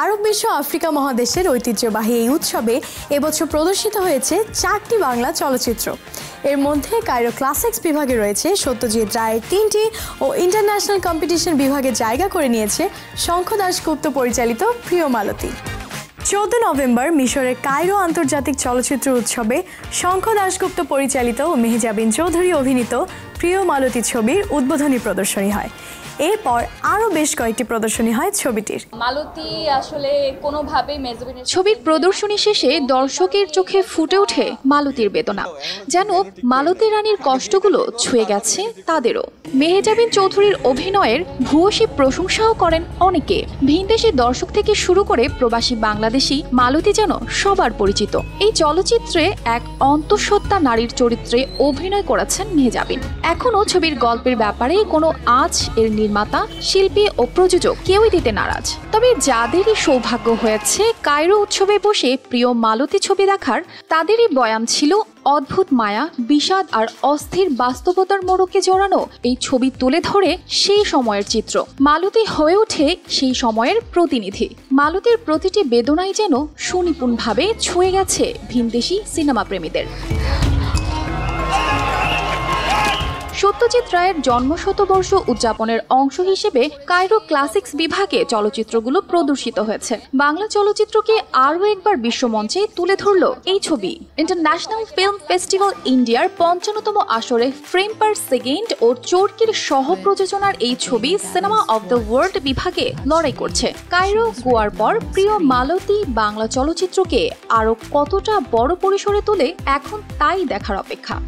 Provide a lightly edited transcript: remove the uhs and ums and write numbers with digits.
আরব বিশ্ব আফ্রিকা মহাদেশের ঐতিহ্যবাহী এই উৎসবে এবছর প্রদর্শিত হয়েছে 4টি বাংলা চলচ্চিত্র। এর মধ্যে কায়রো ক্লাসিক্স বিভাগে রয়েছে সত্যজিৎ রায়ের 3টি ও ইন্টারন্যাশনাল কম্পিটিশন বিভাগে জায়গা করে নিয়েছে শঙ্খ দাশগুপ্ত পরিচালিত প্রিয় মালতী। 14 নভেম্বর মিশরের কায়রো আন্তর্জাতিক চলচ্চিত্র উৎসবে শঙ্খ দাশগুপ্ত পরিচালিত ও মেহজাবিন চৌধুরী অভিনীত প্রিয় মালতী ছবির উদ্বোধনী প্রদর্শনী হয়। এরপর আরও বেশ কয়েকটি প্রদর্শনী হয় ছবিটির। মালতী আসলে কোনোভাবে মেহজাবিনের ছবির প্রদর্শনী শেষে দর্শকের চোখে ফুটে ওঠে মালতীর বেদনা, যেন মালতী রানীর কষ্টগুলো ছুঁয়ে গেছে তাদেরও। মেহজাবিন চৌধুরীর অভিনয়ের ভূয়সী প্রশংসাও করেন অনেকে। ভিনদেশি দর্শক থেকে শুরু করে প্রবাসী বাংলাদেশি মালতী যেন সবার পরিচিত। এই চলচ্চিত্রে এক অন্তঃসত্ত্বা নারীর চরিত্রে অভিনয় করেছেন মেহজাবিন। এখনও ছবির গল্পের ব্যাপারে কোনো আঁচ এর নির্মাতা, শিল্পী ও প্রযোজক কেউই দিতে নারাজ। তবে যাদেরই সৌভাগ্য হয়েছে কায়রো উৎসবে বসে প্রিয় মালতী ছবি দেখার, তাদেরই বয়ান ছিল অদ্ভুত মায়া, বিষাদ আর অস্থির বাস্তবতার মোড়কে জড়ানো এই ছবি তুলে ধরে সেই সময়ের চিত্র। মালতী হয়ে ওঠে সেই সময়ের প্রতিনিধি। মালতীর প্রতিটি বেদনাই যেন সুনিপুণভাবে ছুঁয়ে গেছে ভিনদেশি সিনেমা প্রেমীদের। সত্যজিৎ রায়ের জন্মশতবর্ষ উদযাপনের অংশ হিসেবে কায়রো ক্লাসিক্স বিভাগে চলচ্চিত্রগুলো প্রদর্শিত হয়েছে। বাংলা চলচ্চিত্রকে আরও একবার বিশ্বমঞ্চে তুলে ধরল এই ছবি। ইন্টারন্যাশনাল ফিল্ম ফেস্টিভ্যাল ইন্ডিয়ার 55তম আসরে ফ্রেম পার সেকেন্ড ও চরকির সহ প্রযোজনার এই ছবি সিনেমা অব দ্য ওয়ার্ল্ড বিভাগে লড়াই করছে। কায়রো গোয়ার পর প্রিয় মালতী বাংলা চলচ্চিত্রকে আরও কতটা বড় পরিসরে তোলে এখন তাই দেখার অপেক্ষা।